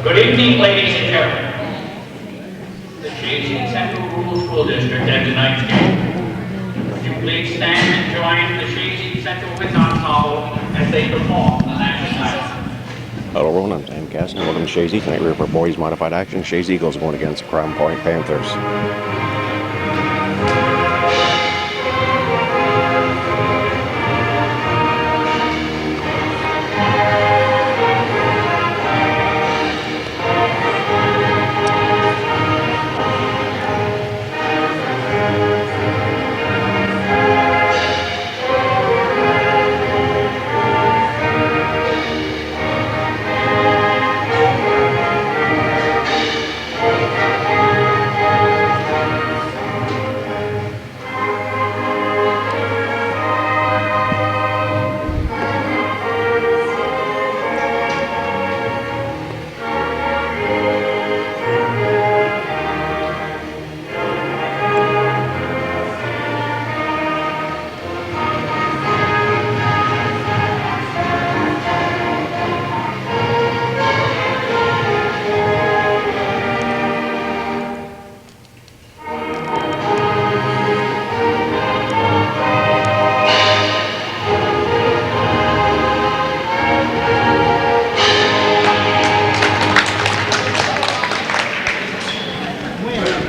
Good evening, ladies and gentlemen. The Chazy Central Rural School District at tonight's game. Would you please stand and join the Chazy Central Wind Ensemble as they perform the national anthem. Hello everyone, I'm Sam Casson. Welcome to Chazy. Tonight we're for boys modified action. Chazy Eagles going against Crown Point Panthers.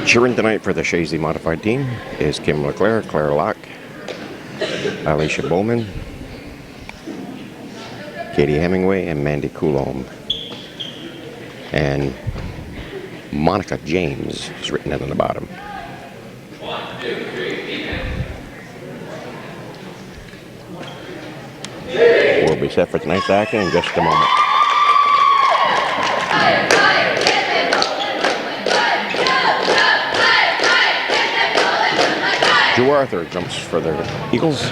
Cheering tonight for the Chazy modified team is Kim LeClaire, Claire Locke, Alicia Bowman, Katie Hemingway, and Mandy Coulombe. And Monica James is written in on the bottom. 1, 2, 3, We'll be set for tonight's action in just a moment. Drew Arthur jumps for the Eagles.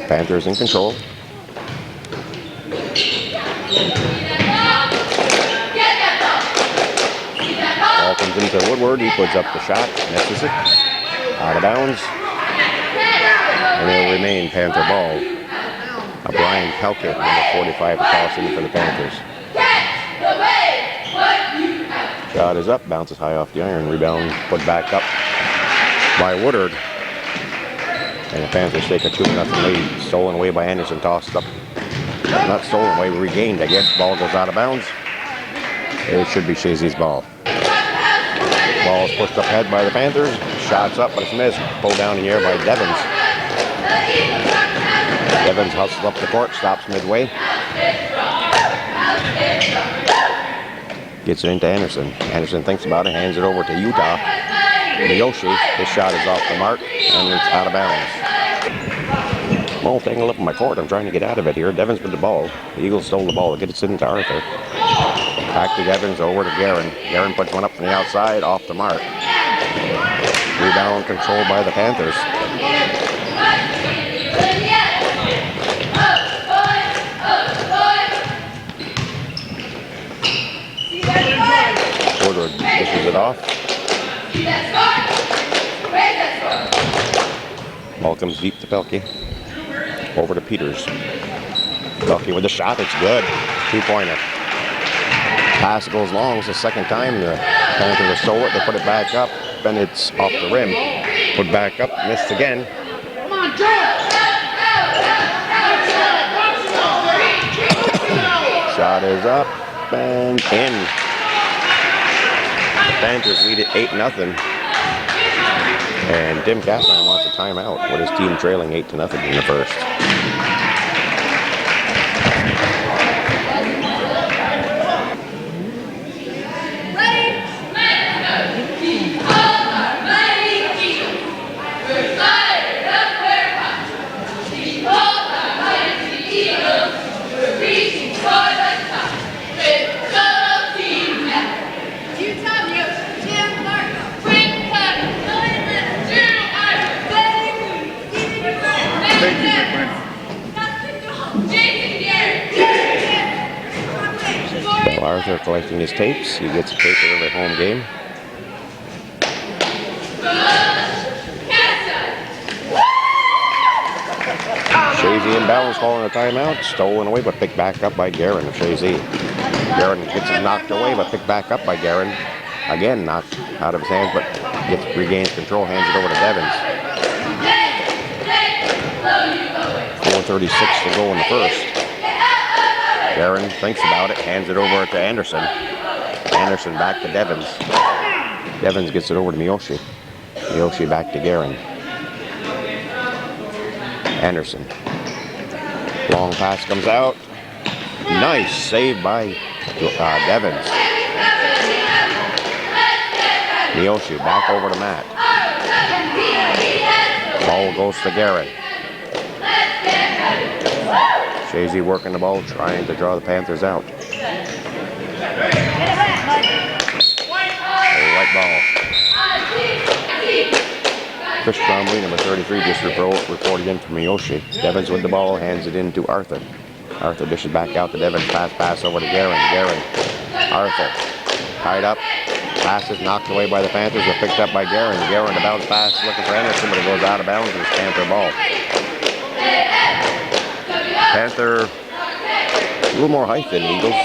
Panthers in control. Ball comes into Woodward. He puts up the shot. Misses it. Out of bounds. And it'll remain Panther ball. Brian Pelkett, number 45, to toss in for the Panthers. Shot is up. Bounces high off the iron. Rebound put back up by Woodard, and the Panthers take a 2-0 lead. Stolen away by Anderson, tossed up. Not stolen away, regained, I guess. Ball goes out of bounds. It should be Chazy's ball. Ball is pushed up ahead by the Panthers. Shots up, but it's missed. Pulled down in the air by Devins. Devins hustles up the court, stops midway. Gets it into Anderson. Anderson thinks about it, hands it over to Utah. Miyoshi, his shot is off the mark, and it's out of bounds. Ball taking a look at my court. I'm trying to get out of it here. Devins with the ball. The Eagles stole the ball. It gets into Arthur. Back to Devins, over to Guerin. Guerin puts one up from the outside, off the mark. Rebound controlled by the Panthers. Woodward dishes it off. Ball comes deep to Pelkey. Over to Peters. Pelkey with the shot. It's good. 2-pointer. Pass goes long. It's the second time the Panthers have stole it. They put it back up, and it's off the rim. Put back up. Missed again. Shot is up and in. The Panthers lead it 8-0. And Tim Castine wants a timeout with his team trailing 8-0 in the first. Arthur collecting his tapes. He gets a tape for every home game. Chazy inbounds, calling a timeout. Stolen away, but picked back up by Guerin of Chazy. Guerin gets it knocked away, but picked back up by Guerin. Again, knocked out of his hands, but regains control, hands it over to Devins. 4:36 to go in the first. Guerin thinks about it, hands it over to Anderson. Anderson back to Devins. Devins gets it over to Miyoshi. Miyoshi back to Guerin. Anderson. Long pass comes out. Nice save by Devins. Miyoshi back over to Matt. Ball goes to Guerin. Chazy working the ball, trying to draw the Panthers out. White ball. Chris Trombley, number 33, just reported in from Miyoshi. Devins with the ball, hands it in to Arthur. Arthur dishes back out to Devins. Pass over to Guerin. Guerin. Arthur. Tied up. Passes knocked away by the Panthers, but picked up by Guerin. Guerin, the bounce pass, looking for Anderson, but it goes out of bounds. It's Panther ball. Panther, a little more height than Eagles.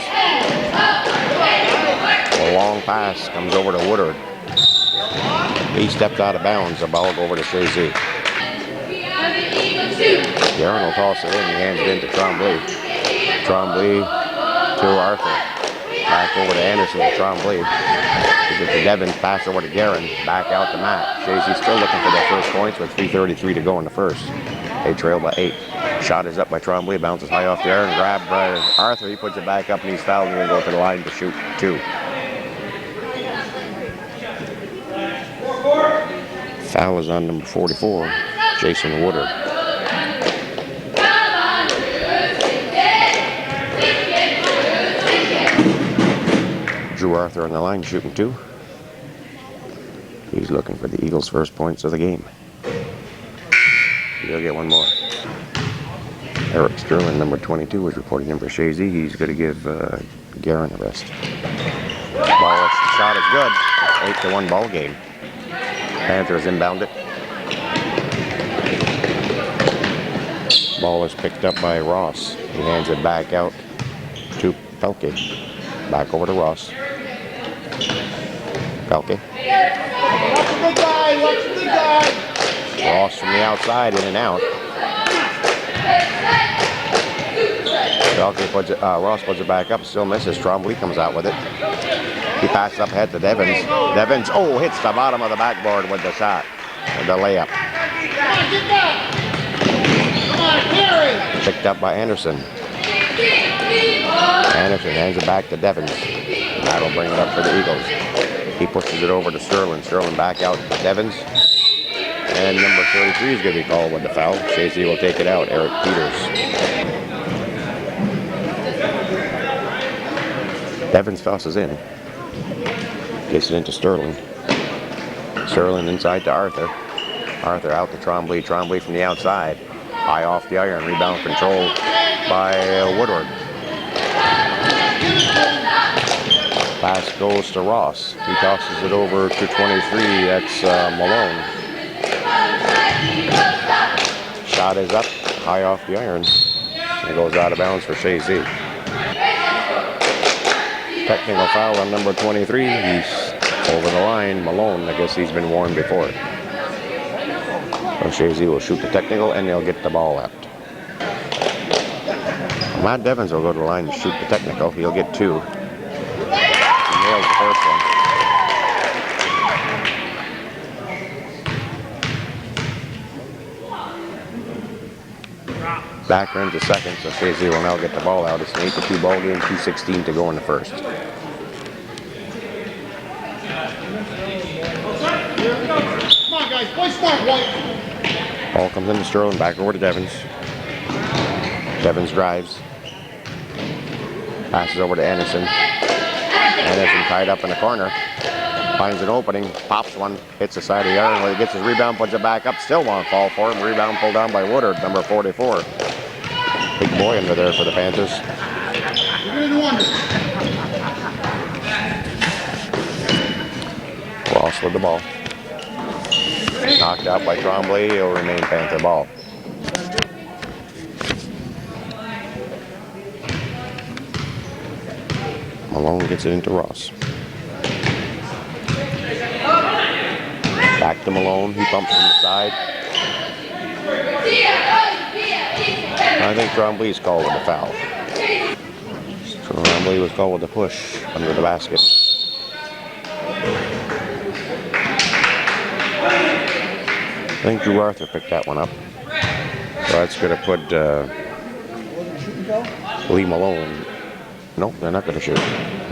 A long pass comes over to Woodard. He stepped out of bounds. The ball go over to Chazy. Guerin will toss it in. He hands it in to Trombley. Trombley to Arthur. Back over to Anderson to Trombley. Gives it to Devins. Pass over to Guerin. Back out to Matt. Chazy still looking for their first points with 3:33 to go in the first. They trail by 8. Shot is up by Trombley. Bounces high off the iron. Grabbed by Arthur. He puts it back up and he's fouled. And he'll go to the line to shoot 2. Foul is on number 44, Jason Woodard. Drew Arthur on the line, shooting 2. He's looking for the Eagles' first points of the game. He'll get one more. Eric Sterling, number 22, was reporting in for Chazy. He's going to give Guerin a rest. Ball shot is good. It's 8-1 ball game. Panthers inbound it. Ball is picked up by Ross. He hands it back out to Pelkey. Back over to Ross. Pelkey. Watch the big guy, watch the big guy. Ross from the outside, in and out. Pelkey puts it, Ross puts it back up, still misses. Trombley comes out with it. He passes up ahead to Devins. Devins, hits the bottom of the backboard with the shot. The layup. Come on, carry. Picked up by Anderson. Anderson hands it back to Devins. That'll bring it up for the Eagles. He pushes it over to Sterling. Sterling back out to Devins. And number 33 is going to be called with the foul. Chazy will take it out. Eric Peters. Devins tosses in. Gets it into Sterling. Sterling inside to Arthur. Arthur out to Trombley. Trombley from the outside. High off the iron. Rebound control by Woodward. Pass goes to Ross. He tosses it over to 23. That's Malone. Shot is up. High off the iron. It goes out of bounds for Chazy. Technical foul on number 23. He's over the line. Malone, I guess he's been warned before. So Chazy will shoot the technical and they'll get the ball out. Matt Devins will go to the line to shoot the technical. He'll get 2. He nails the first one. Back runs a second, so Chazy will now get the ball out. It's an 8-2 ball game, 2:16 to go in the first. Come on, guys, play smart, White. Ball comes into Sterling, back over to Devins. Devins drives. Passes over to Anderson. Anderson tied up in the corner. Finds an opening, pops one, hits the side of the iron. When he gets his rebound, puts it back up. Still won't fall for him. Rebound pulled down by Woodard, number 44. Big boy under there for the Panthers. You're going to do wonders. Ross with the ball. Knocked out by Trombley. It'll remain Panther ball. Malone gets it into Ross. Back to Malone. He bumps from the side. I think Tremblay's called with a foul. Tremblay was called with a push under the basket. I think Drew Arthur picked that one up. So that's going to put Lee Malone. Nope, they're not going to shoot.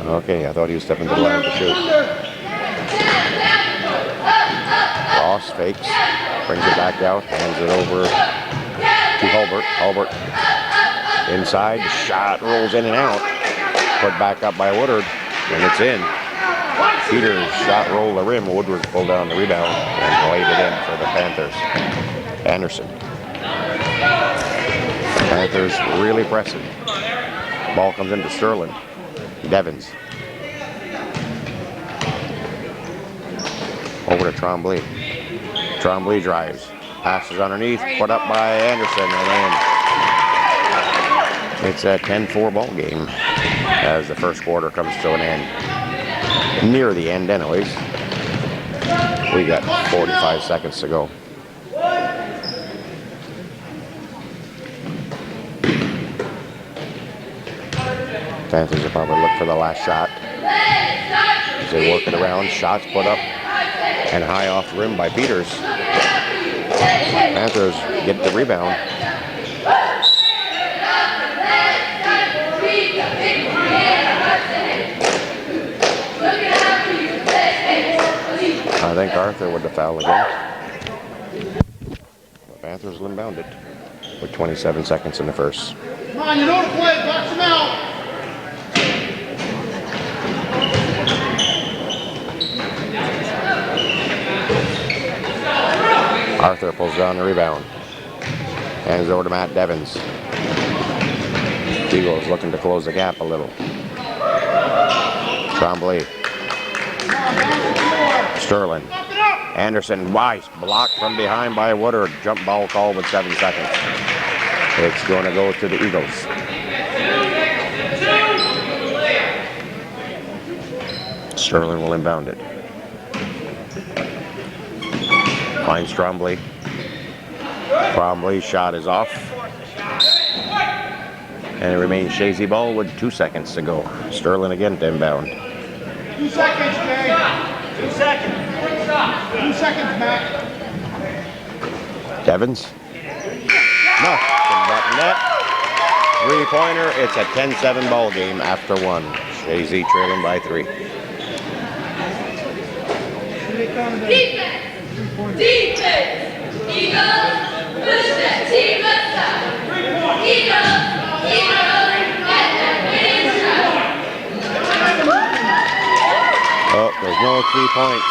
Okay, I thought he was stepping to the line to shoot. Ross fakes, brings it back out, hands it over to Hulbert. Hulbert inside, shot rolls in and out. Put back up by Woodard, and it's in. Peters shot rolled the rim. Woodward pulled down the rebound and laid it in for the Panthers. Anderson. Panthers really pressing. Ball comes into Sterling. Devins. Over to Tremblay. Tremblay drives. Passes underneath. Put up by Anderson and in. It's a 10-4 ball game as the first quarter comes to an end. Near the end anyways. We got 45 seconds to go. Panthers will probably look for the last shot. As they work it around, shots put up and high off the rim by Peters. Panthers get the rebound. I think Arthur with the foul again. The Panthers will inbound it with 27 seconds in the first. Come on, you know the play. Box him out. Arthur pulls down the rebound. Hands over to Matt Devins. Eagles looking to close the gap a little. Tremblay. Sterling. Anderson, Weiss, blocked from behind by Woodard. Jump ball call with 7 seconds. It's going to go to the Eagles. Sterling will inbound it. Finds Tremblay. Tremblay's shot is off. And it remains Chazy ball with 2 seconds to go. Sterling again to inbound. 2 seconds, Jay. 2 seconds. 2 seconds, Matt. Devins. Nothing but net. 3-pointer. It's a 10-7 ball game after one. Chazy trailing by 3. Defense! Defense! Eagles! Push that team aside! Eagles! Eagles! Get that winning shot! Oh, there's no 3 points.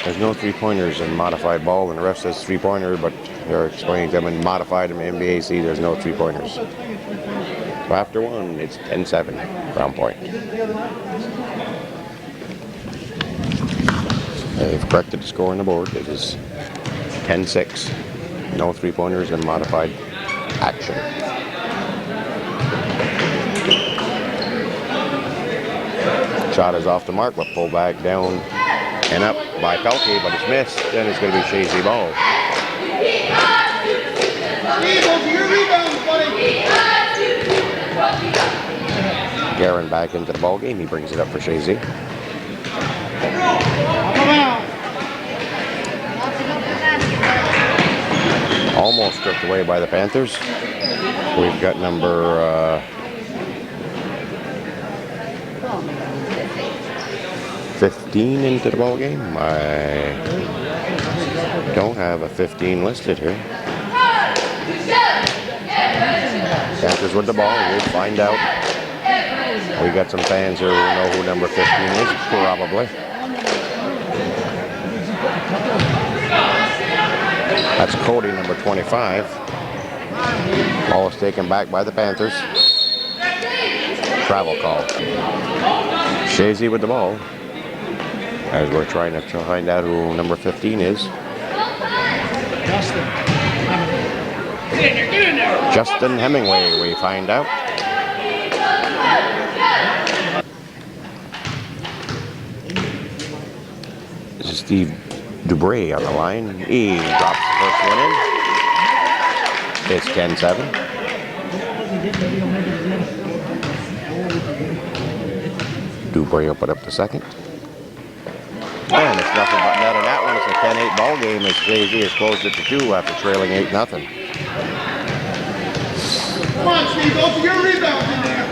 There's no 3-pointers in modified ball, and the ref says 3-pointer, but they're explaining them in modified in MVAC. There's no 3-pointers. So after one, it's 10-7. Round point. They've corrected the score on the board. It is 10-6. No 3-pointers in modified action. Shot is off the mark, but pulled back down and up by Pelkey, but it's missed. Then it's going to be Chazy ball. Eagles, your rebounds, buddy. Guerin back into the ball game. He brings it up for Chazy. Come out. Almost stripped away by the Panthers. We've got number 15 into the ball game. I don't have a 15 listed here. Panthers with the ball. We'll find out. We got some fans here who know who number 15 is, probably. That's Cody, number 25. Ball is taken back by the Panthers. Travel call. Chazy with the ball. As we're trying to find out who number 15 is. Justin Hemingway, we find out. Steve Dubray on the line. He drops the first one in. It's 10-7. Dubray will put up the second. And it's nothing but net on that one. It's a 10-8 ball game as Chazy has closed it to 2 after trailing 8-0. Come on, Steve, go for your rebound in there.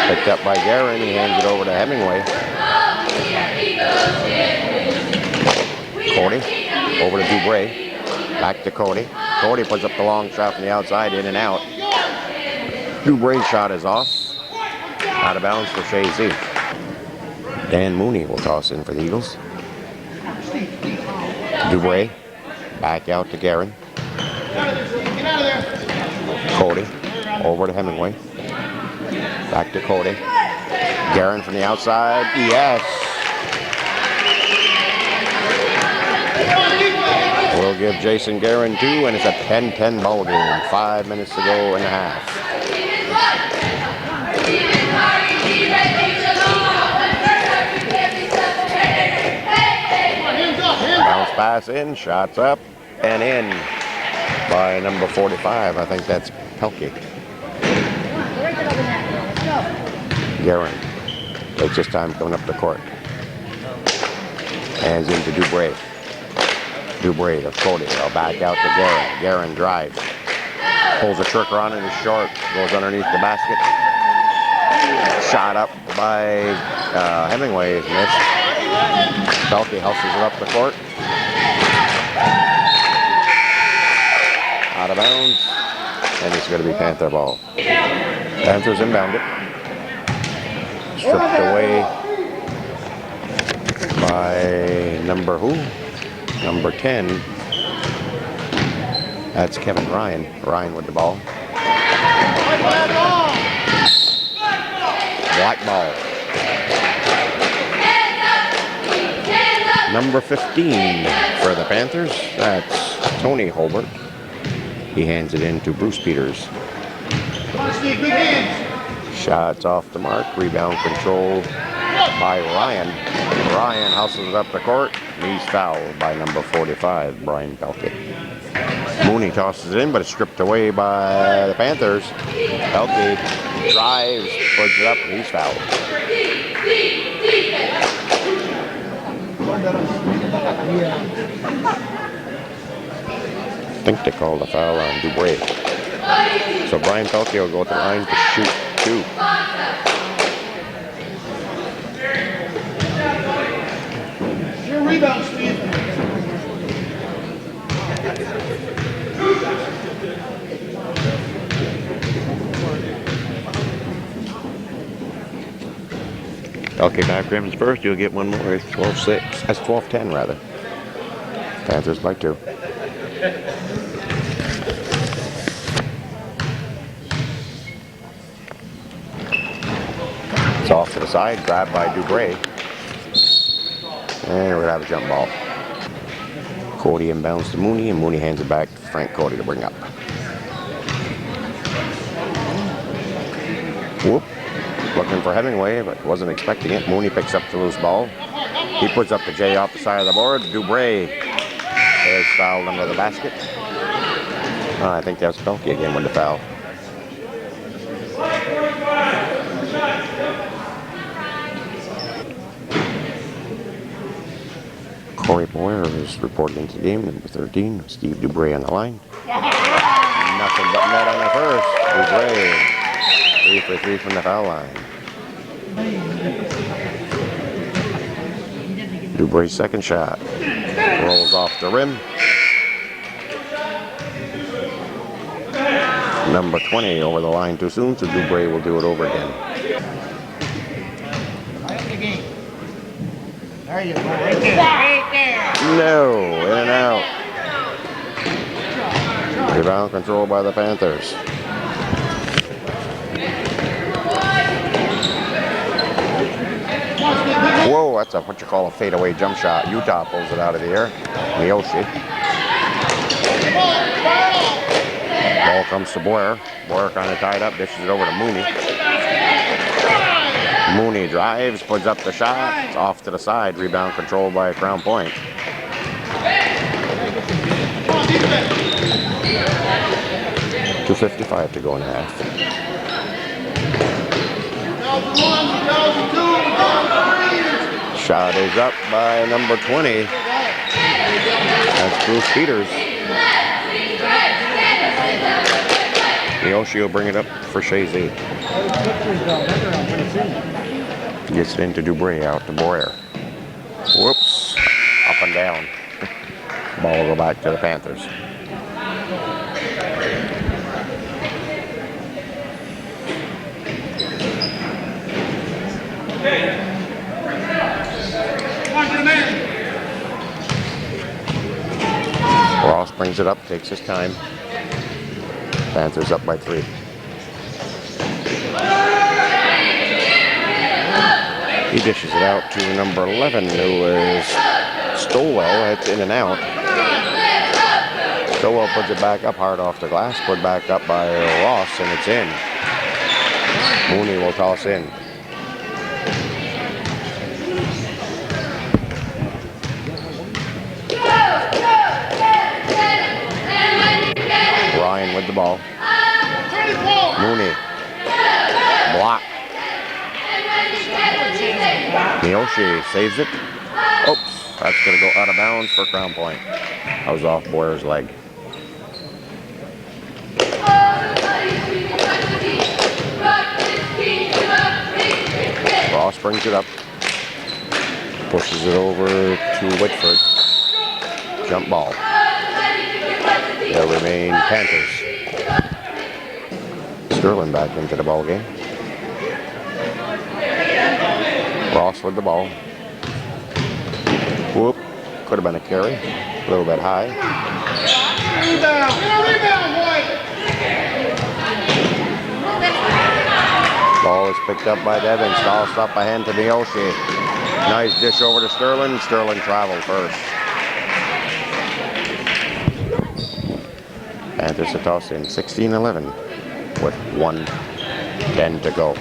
Picked up by Guerin. He hands it over to Hemingway. Cody over to Dubray. Back to Cody. Cody puts up the long shot from the outside, in and out. Dubray's shot is off. Out of bounds for Chazy. Dan Mooney will toss in for the Eagles. Dubray back out to Guerin. Get out of there. Cody over to Hemingway. Back to Cody. Guerin from the outside. Yes. We'll give Jason Guerin 2, and it's a 10-10 ball game. 5 minutes to go in the half. Bounce pass in, shots up and in by number 45. I think that's Pelkey. Guerin takes his time coming up the court. Hands into Dubray. Dubray to Cody. They'll back out to Guerin. Guerin drives. Pulls a trigger on it, is short. Goes underneath the basket. Shot up by Hemingway. Missed. Pelkey hustles it up the court. Out of bounds. And it's going to be Panther ball. Panthers inbound it. Stripped away by number who? Number 10. That's Kevin Ryan. Ryan with the ball. Black ball. Number 15 for the Panthers. That's Tony Holbert. He hands it in to Bruce Peters. Shots off the mark. Rebound control by Ryan. Ryan hustles it up the court. He's fouled by number 45, Brian Pelkey. Mooney tosses it in, but it's stripped away by the Panthers. Pelkey drives, puts it up, and he's fouled. I think they called a foul on Dubray. So Brian Pelkey will go to the line to shoot 2. Your rebound, Steve. Pelkey back rims first. You'll get one more. It's 12-6. That's 12-10 rather. Panthers by 2. It's off to the side, grabbed by Dubray. And we're going to have a jump ball. Cody inbounds to Mooney, and Mooney hands it back to Frank Cody to bring up. Whoop. Looking for Hemingway, but wasn't expecting it. Mooney picks up the loose ball. He puts up the J off the side of the board. Dubray is fouled under the basket. I think that was Pelkey again with the foul. Corey Boyer is reported into the game, number 13. Steve Dubray on the line. Nothing but net on the first. Dubray, 3 for 3 from the foul line. Dubray's second shot. Rolls off the rim. Number 20 over the line too soon, so Dubray will do it over again. There you go, right there. Right there. No, in and out. Rebound control by the Panthers. Whoa, that's what you call a fadeaway jump shot. Utah pulls it out of the air. Miyoshi. Ball comes to Boyer. Boyer kind of tied up, dishes it over to Mooney. Mooney drives, puts up the shot. It's off to the side. Rebound controlled by Crown Point. 2:55 to go in half. Shot is up by number 20. That's Bruce Peters. Yoshi will bring it up for Chazy. Gets it into Dubray, out to Boyer. Whoops. Up and down. Ball will go back to the Panthers. Ross brings it up, takes his time. Panthers up by 3. He dishes it out to number 11, who is Stowell. It's in and out. Stowell puts it back up hard off the glass, put back up by Ross, and it's in. Mooney will toss in. Ryan with the ball. Mooney. Block. Miyoshi saves it. Oops, that's going to go out of bounds for Crown Point. That was off Boyer's leg. Ross brings it up. Pushes it over to Whitford. Jump ball. There remain Panthers. Sterling back into the ball game. Ross with the ball. Whoop. Could have been a carry. A little bit high. Rebound, boy. Ball is picked up by Devins. Tossed up ahead to Miyoshi. Nice dish over to Sterling. Sterling traveled first. Panthers to toss in 16-11 with 1:10 to go.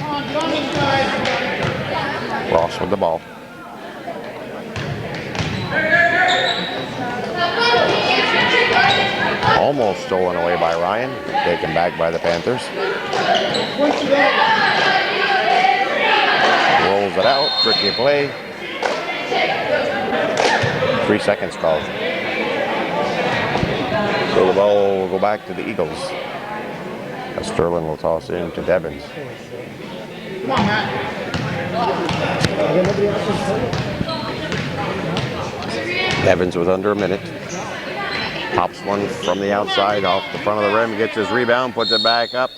Ross with the ball. Almost stolen away by Ryan. Taken back by the Panthers. Rolls it out. Tricky play. 3 seconds called. So the ball will go back to the Eagles. Sterling will toss in to Devins. Come on, Matt. Devins with under a minute. Pops one from the outside off the front of the rim. Gets his rebound, puts it back up.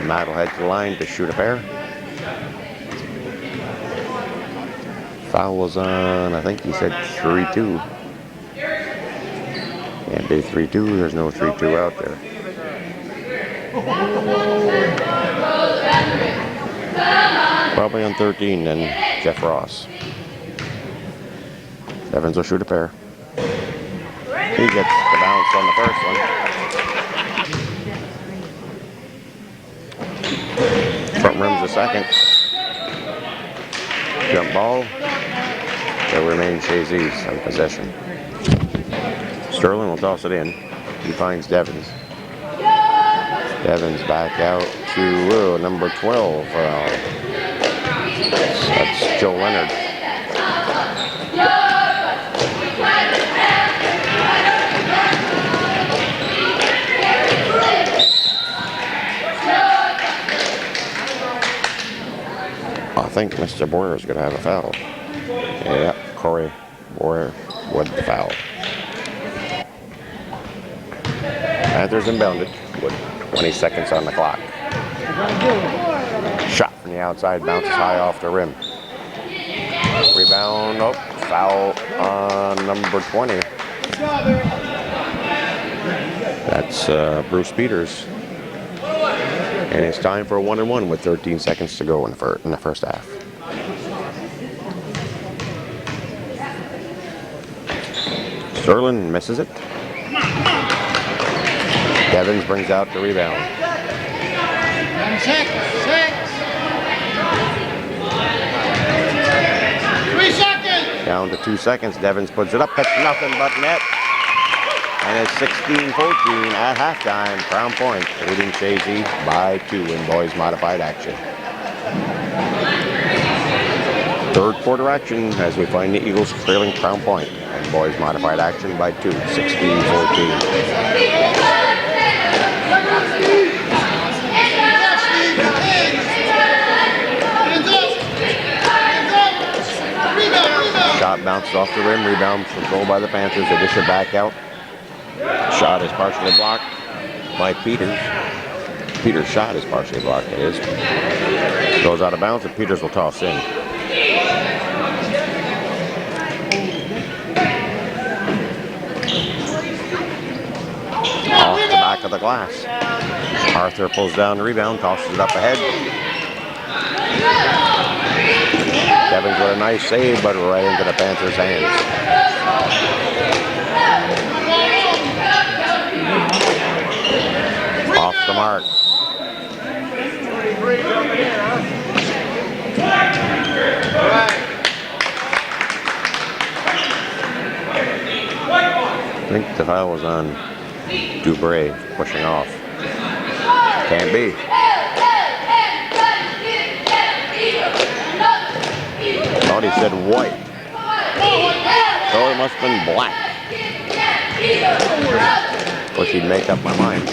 Matt will head to the line to shoot a pair. Foul was on, I think he said 3-2. Can't be 3-2. There's no 3-2 out there. Probably on 13 then Jeff Ross. Evans will shoot a pair. He gets the bounce on the first one. Front rim's the second. Jump ball. There remains Chazy's in possession. Sterling will toss it in. He finds Devins. Devins back out to number 12. That's Joe Leonard. I think Mr. Boyer is going to have a foul. Yeah, Corey Boyer with the foul. Panthers inbounded with 20 seconds on the clock. Shot from the outside, bounces high off the rim. Rebound, oh, foul on number 20. That's Bruce Peters. And it's time for a 1-and-1 with 13 seconds to go in the first half. Sterling misses it. Devins brings out the rebound. 6. Down to 2 seconds. Devins puts it up. That's nothing but net. And it's 16-14 at halftime. Crown Point leading Chazy by 2 in boys modified action. Third quarter action as we find the Eagles trailing Crown Point in boys modified action by 2, 16-14. Shot bounces off the rim. Rebound controlled by the Panthers. They dish it back out. Shot is partially blocked by Peters. Peters' shot is partially blocked, it is. Goes out of bounds and Peters will toss in. Off the back of the glass. Arthur pulls down the rebound, tosses it up ahead. Devins with a nice save, but right into the Panthers' hands. Off the mark. I think the foul was on Dubray pushing off. Can't be. Thought he said white. So it must have been black. Wish he'd make up my mind.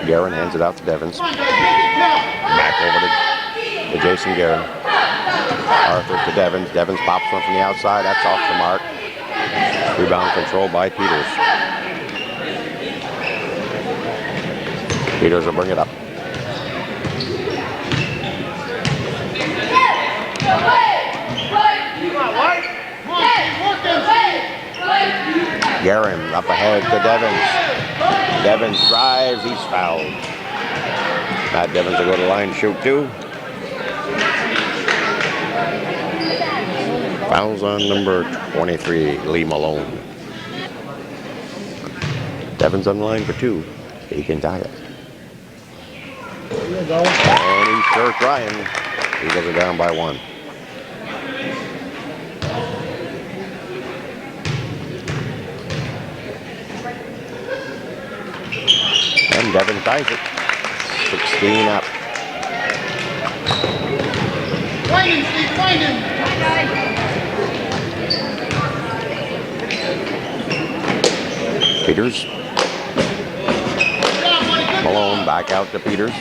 Guerin hands it out to Devins. Back over to Jason Guerin. Arthur to Devins. Devins pops one from the outside. That's off the mark. Rebound controlled by Peters. Peters will bring it up. Guerin up ahead to Devins. Devins drives, he's fouled. Matt Devins will go to the line, shoot 2. Fouls on number 23, Lee Malone. Devins on the line for 2. He can tie it. And he's sure trying. Eagles are down by 1. And Devin ties it. 16 up. Find him, Steve, find him. Peters. Malone back out to Peters.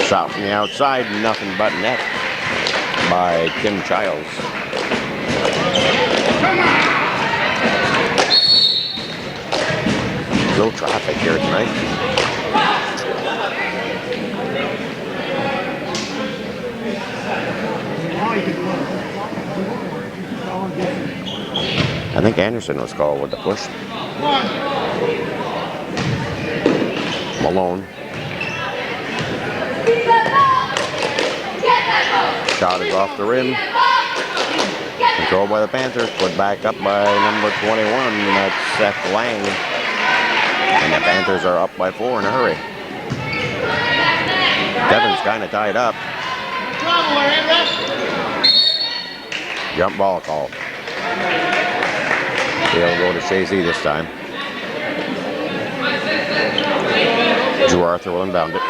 Shot from the outside, nothing but net by Tim Childs. No traffic here tonight. I think Anderson was called with the push. Malone. Shot is off the rim. Controlled by the Panthers. Put back up by number 21. That's Seth Lang. And the Panthers are up by 4 in a hurry. Devins kind of tied up. Jump ball call. He'll go to Chazy this time. Drew Arthur will inbound it.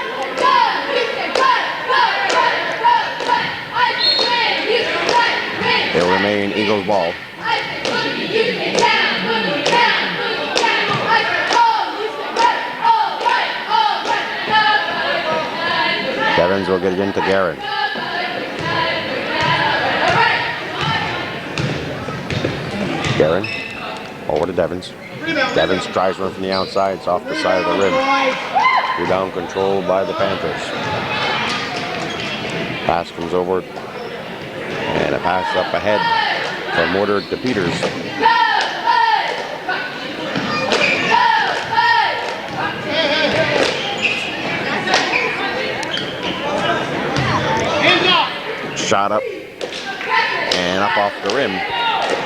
It will remain Eagles ball. Devins will get it into Guerin. Guerin over to Devins. Devins tries one from the outside. It's off the side of the rim. Rebound controlled by the Panthers. Pass comes over. And a pass up ahead from Woodard to Peters. Shot up and up off the rim.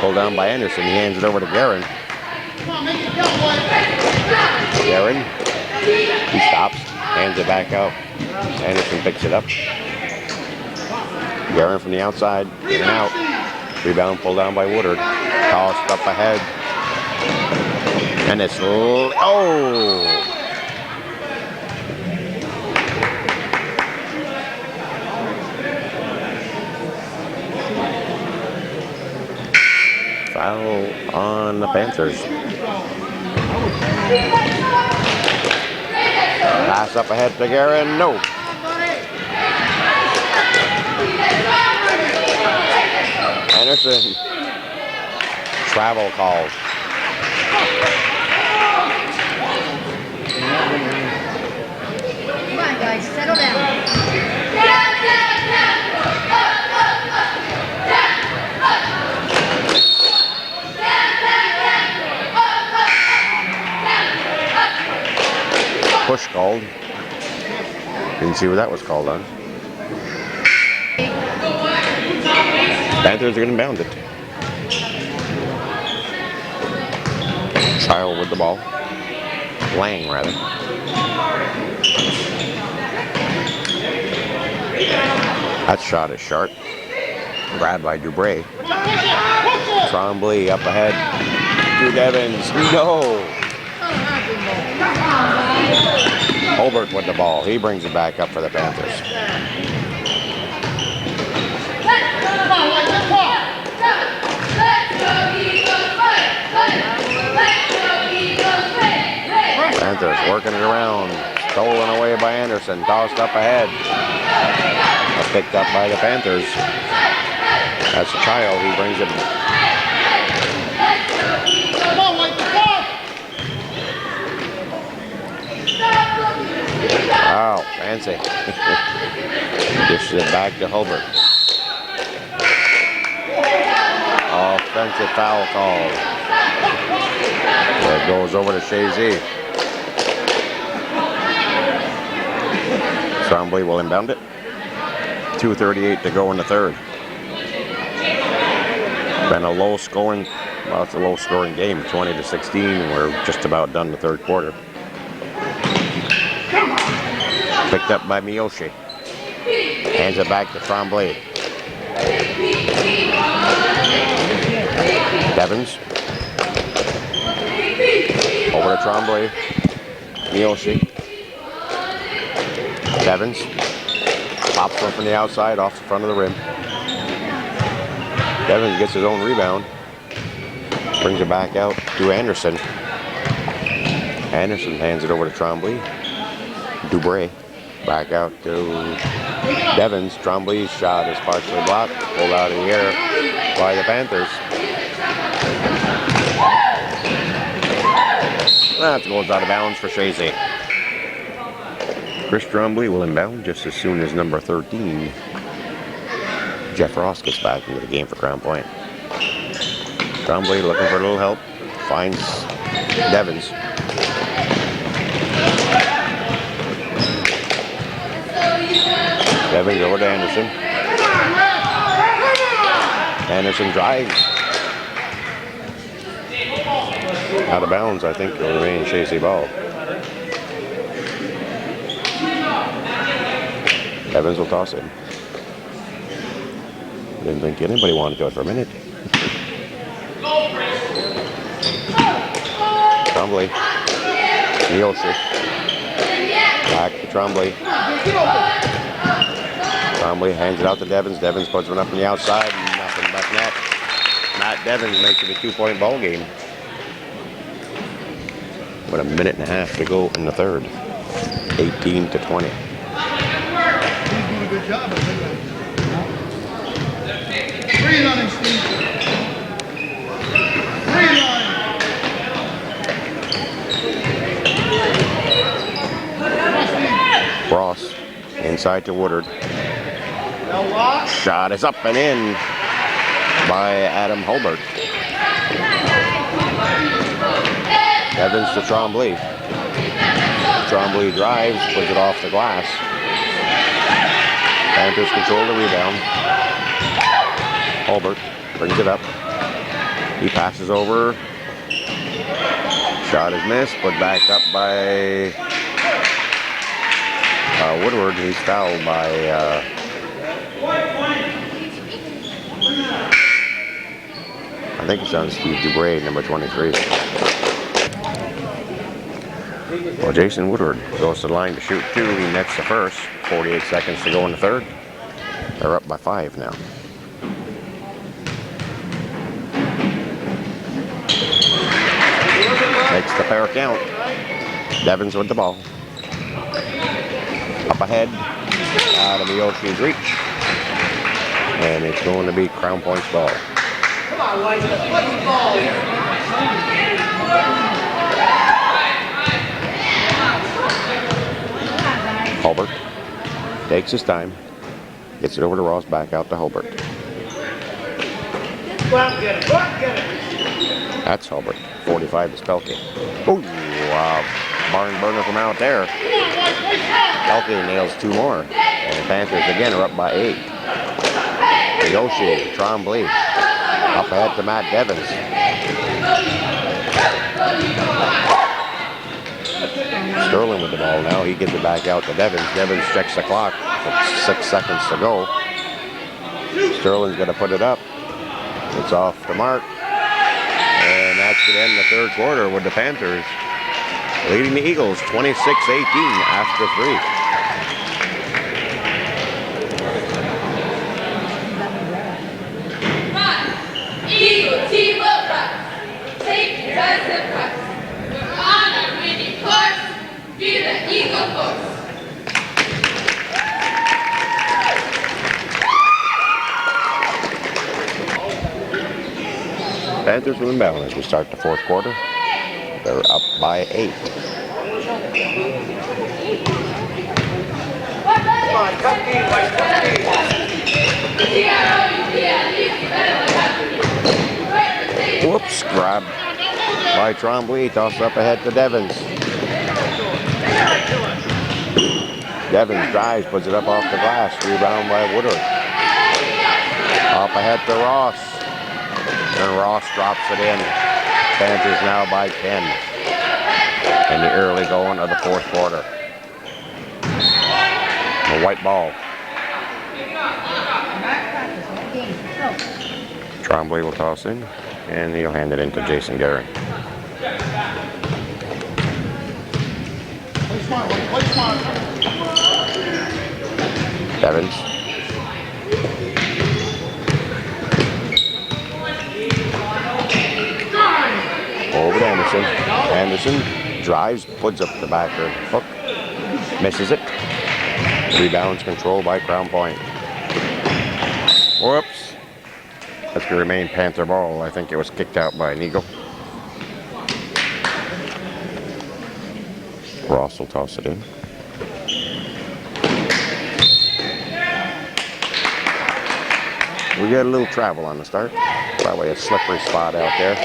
Pulled down by Anderson. He hands it over to Guerin. Guerin. He stops. Hands it back out. Anderson picks it up. Guerin from the outside, in and out. Rebound pulled down by Woodard. Tossed up ahead. And it's, oh! Foul on the Panthers. Pass up ahead to Guerin, no. Anderson. Travel called. Come on, guys, settle down. Push called. Didn't see what that was called on. Panthers are going to bound it. Child with the ball. Lang, rather. That shot is sharp. Grabbed by Dubray. Trombley up ahead to Devins. No! Holbert with the ball. He brings it back up for the Panthers. Panthers working it around. Stolen away by Anderson. Tossed up ahead. Picked up by the Panthers. That's Child. He brings it. Wow, fancy. Dishes it back to Holbert. Offensive foul call. That goes over to Chazy. Trombley will inbound it. 2:38 to go in the third. Been a low scoring, well, it's a low scoring game, 20-16, and we're just about done the third quarter. Picked up by Miyoshi. Hands it back to Trombley. Devins. Over to Trombley. Miyoshi. Devins. Pops one from the outside off the front of the rim. Devins gets his own rebound. Brings it back out to Anderson. Anderson hands it over to Trombley. Dubray. Back out to Devins. Trombley's shot is partially blocked. Pulled out of the air by the Panthers. That goes out of bounds for Chazy. Chris Trombley will inbound just as soon as number 13, Jeff Ross, gets back into the game for Crown Point. Trombley looking for a little help. Finds Devins. Devins over to Anderson. Anderson drives. Out of bounds, I think. It'll remain Chazy ball. Evans will toss it. Didn't think anybody wanted to do it for a minute. Trombley. Miyoshi. Back to Trombley. Trombley hands it out to Devins. Devins puts one up on the outside. Nothing but net. Matt Devins makes it a 2-point ball game. With a minute and a half to go in the third. 18-20. Good job. Three line, Steve. Three line. Ross inside to Woodard. Shot is up and in by Adam Holbert. Evans to Trombley. Trombley drives, puts it off the glass. Panthers control the rebound. Holbert brings it up. He passes over. Shot is missed, put back up by Woodward. He's fouled by I think it's on Steve Dubray, number 23. Well, Jason Woodward goes to the line to shoot 2. He nets the first. 48 seconds to go in the third. They're up by 5 now. Makes the pair count. Devins with the ball. Up ahead. Out of Miyoshi's reach. And it's going to be Crown Point's ball. Come on, White, let's put the ball here. Hulbert takes his time. Gets it over to Ross, back out to Hulbert. Go out and get it, go out and get it. That's Hulbert. 45 is Pelkey. Oh, wow. Barn burner from out there. Pelkey nails 2 more. And the Panthers again are up by 8. Yoshi, Trombley. Up ahead to Matt Devins. Sterling with the ball now. He gives it back out to Devins. Devins checks the clock. 6 seconds to go. Sterling's going to put it up. It's off the mark. And that's going to end the third quarter with the Panthers leading the Eagles 26-18 after 3. Eagle team of runs. Take decisive cuts. We're on our winning course. Be the Eagle force. Panthers will inbound as we start the fourth quarter. They're up by 8. Come on, tough game, White, tough game. Whoops, grab by Trombley. Tossed up ahead to Devins. Devins drives, puts it up off the glass. Rebound by Woodward. Up ahead to Ross. And Ross drops it in. Panthers now by 10 in the early going of the fourth quarter. A white ball. Trombley will toss in, and he'll hand it in to Jason Guerin. Devins. Over to Anderson. Anderson drives, puts up the backer hook, misses it. Rebounds controlled by Crown Point. Whoops. That's going to remain Panther ball. I think it was kicked out by an Eagle. Ross will toss it in. We got a little travel on the start. Probably a slippery spot out there.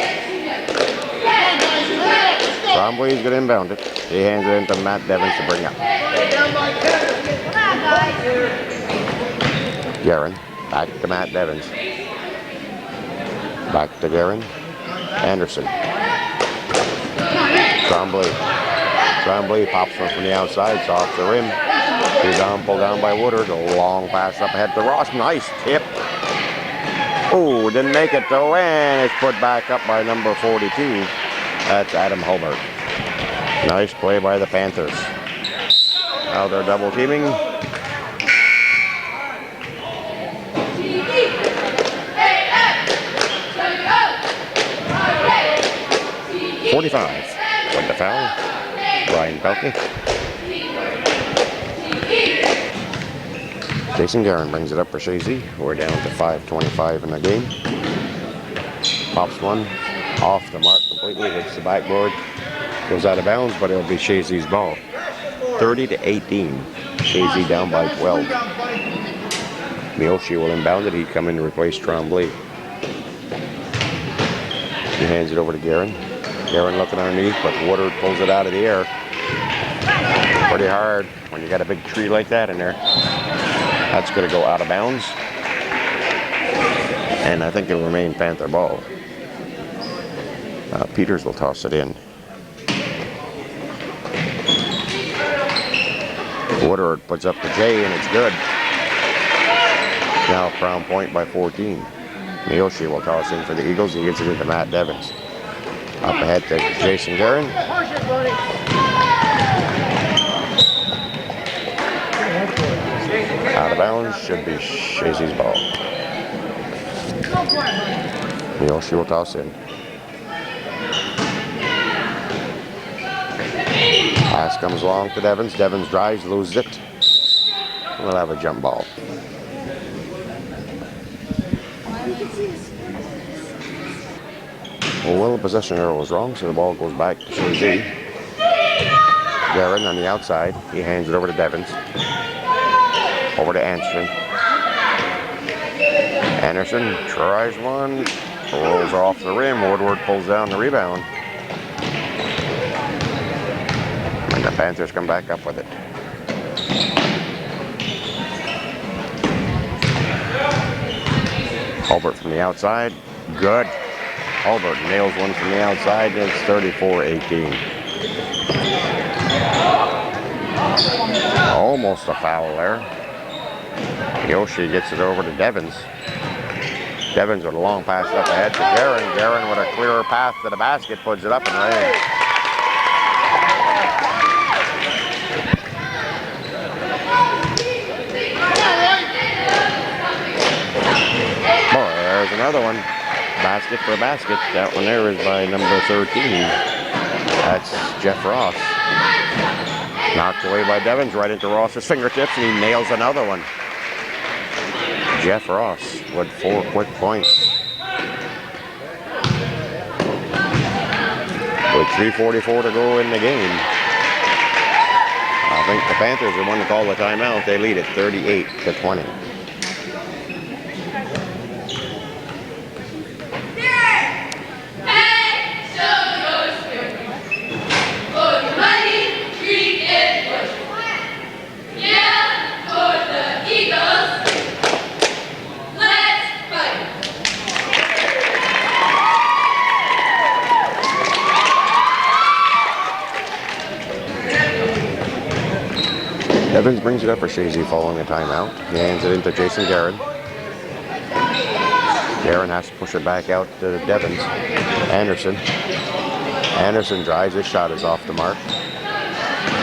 Trombley's going to inbound it. He hands it into Matt Devins to bring up. Guerin, back to Matt Devins. Back to Guerin. Anderson. Trombley. Trombley pops one from the outside. It's off the rim. Rebound pulled down by Woodward. A long pass up ahead to Ross. Nice tip. Oh, didn't make it though. And it's put back up by number 42. That's Adam Hulbert. Nice play by the Panthers. Now they're double teaming. 45 with the foul. Brian Pelkey. Jason Guerin brings it up for Chazy. We're down to 5:25 in the game. Pops one off the mark completely. Hits the backboard. Goes out of bounds, but it'll be Chazy's ball. 30-18. Chazy down by 12. Miyoshi will inbound it. He'd come in to replace Trombley. He hands it over to Guerin. Guerin looking underneath, but Woodward pulls it out of the air. Pretty hard when you got a big tree like that in there. That's going to go out of bounds. And I think it'll remain Panther ball. Peters will toss it in. Woodward puts up the J, and it's good. Now Crown Point by 14. Miyoshi will toss in for the Eagles. He gets it into Matt Devins. Up ahead to Jason Guerin. Out of bounds, should be Chazy's ball. Miyoshi will toss in. Pass comes along to Devins. Devins drives, loses it. We'll have a jump ball. Well, the possession arrow was wrong, so the ball goes back to Chazy. Guerin on the outside. He hands it over to Devins. Over to Anderson. Anderson tries one. Rolls off the rim. Woodward pulls down the rebound. And the Panthers come back up with it. Hulbert from the outside. Good. Hulbert nails one from the outside. It's 34-18. Almost a foul there. Yoshi gets it over to Devins. Devins with a long pass up ahead to Guerin. Guerin with a clearer path to the basket, puts it up and in. Boy, there's another one. Basket for basket. That one there is by number 13. That's Jeff Ross. Knocked away by Devins, right into Ross's fingertips, and he nails another one. Jeff Ross with 4 quick points. With 3:44 to go in the game. I think the Panthers are one to call the timeout. They lead it 38-20. Devins brings it up for Chazy following a timeout. He hands it into Jason Guerin. Guerin has to push it back out to Devins. Anderson. Anderson drives. His shot is off the mark.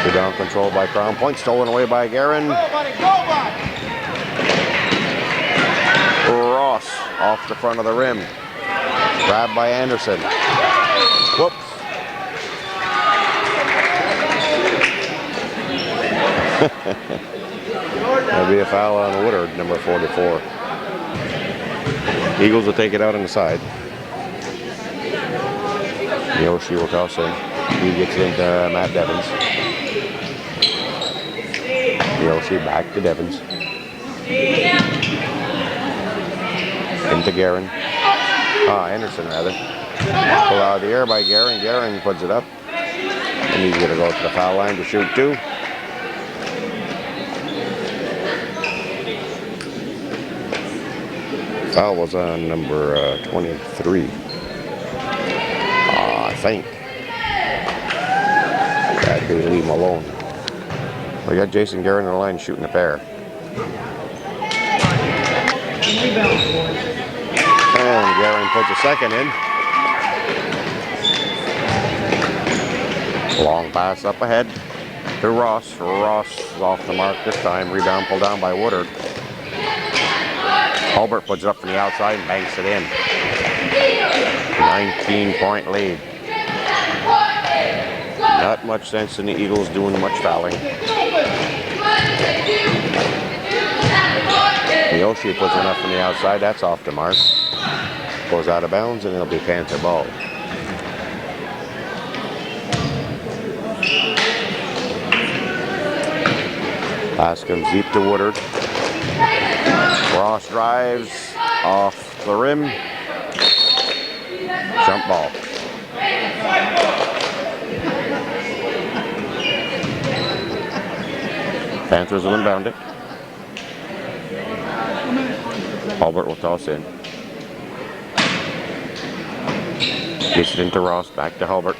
Rebound controlled by Crown Point. Stolen away by Guerin. Ross off the front of the rim. Grabbed by Anderson. Whoops. That'll be a foul on Woodard, number 44. Eagles will take it out on the side. Yoshi will toss in. He gets it into Matt Devins. Yoshi back to Devins. Into Guerin. Anderson rather. Pull out of the air by Guerin. Guerin puts it up. And he's going to go to the foul line to shoot two. Foul was on number 23. I think. Had to leave him alone. We got Jason Guerin on the line shooting a pair. And Guerin puts a second in. Long pass up ahead to Ross. Ross is off the mark this time. Rebound pulled down by Woodard. Hulbert puts it up from the outside and banks it in. 19-point lead. Not much sense in the Eagles doing much fouling. Miyoshi puts it up from the outside. That's off the mark. Goes out of bounds and it'll be Panther ball. Pass comes deep to Woodard. Ross drives off the rim. Jump ball. Panthers will inbound it. Hulbert will toss in. Gets it into Ross. Back to Hulbert.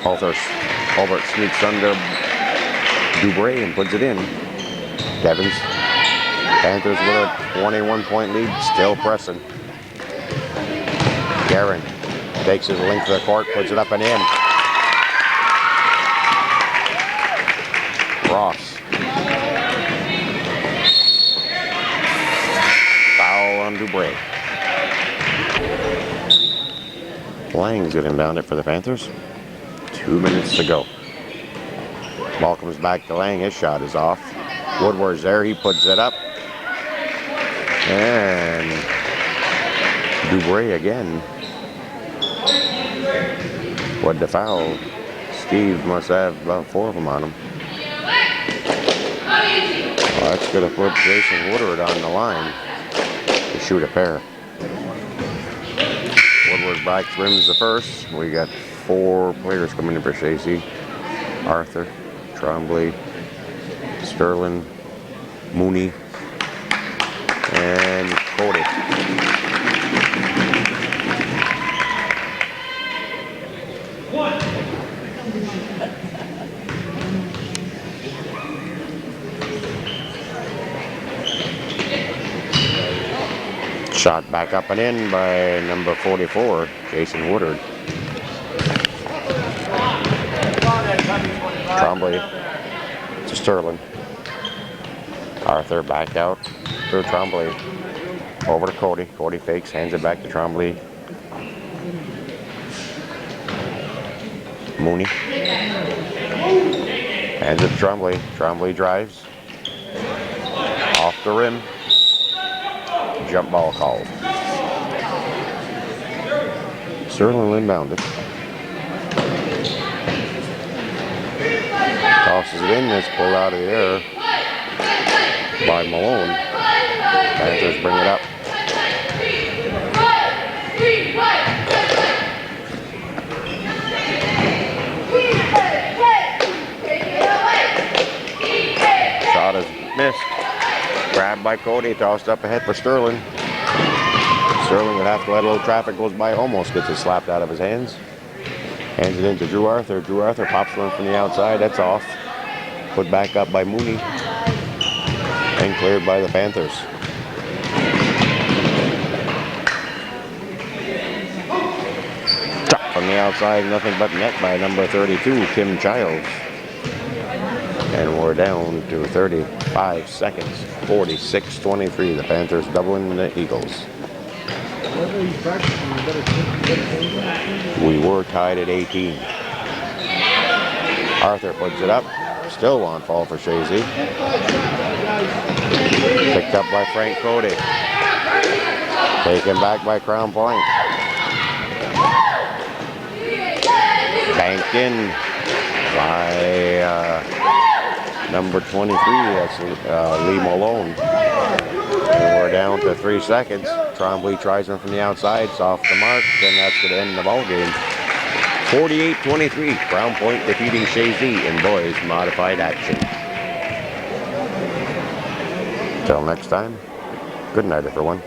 Hulbert sneaks under Dubray and puts it in. Devins. Panthers with a 21-point lead, still pressing. Garen takes his length of the court, puts it up and in. Ross. Foul on Dubreuil. Lang's going to inbound it for the Panthers. 2 minutes to go. Ball comes back to Lang. His shot is off. Woodward's there. He puts it up. And Dubreuil again. What the foul? Steve must have about 4 of them on him. Well, that's going to put Jason Woodward on the line to shoot a pair. Woodward back rims the first. We got 4 players coming in for Chazy. Arthur, Tremblay, Sterling, Mooney, and Cody. Shot back up and in by number 44, Jason Woodward. Tremblay to Sterling. Arthur back out to Tremblay. Over to Cody. Cody fakes, hands it back to Tremblay. Mooney. Hands it to Tremblay. Tremblay drives. Off the rim. Jump ball called. Sterling inbounded. Tosses it in. It's pulled out of the air by Malone. Panthers bring it up. Shot is missed. Grabbed by Cody, tossed up ahead for Sterling. Sterling would have to let a little traffic goes by, almost gets it slapped out of his hands. Hands it into Drew Arthur. Drew Arthur pops one from the outside, that's off. Put back up by Mooney. And cleared by the Panthers. Shot from the outside, nothing but net by number 32, Kim Childs. And we're down to 35 seconds, 46-23. The Panthers doubling the Eagles. We were tied at 18. Arthur puts it up. Still on fall for Chazy. Picked up by Frank Cody. Taken back by Crown Point. Banked in by number 23, that's Lee Malone. And we're down to 3 seconds. Tremblay tries one from the outside, it's off the mark, and that's going to end the ball game. 48-23, Crown Point defeating Chazy in boys modified action. Till next time, good night everyone.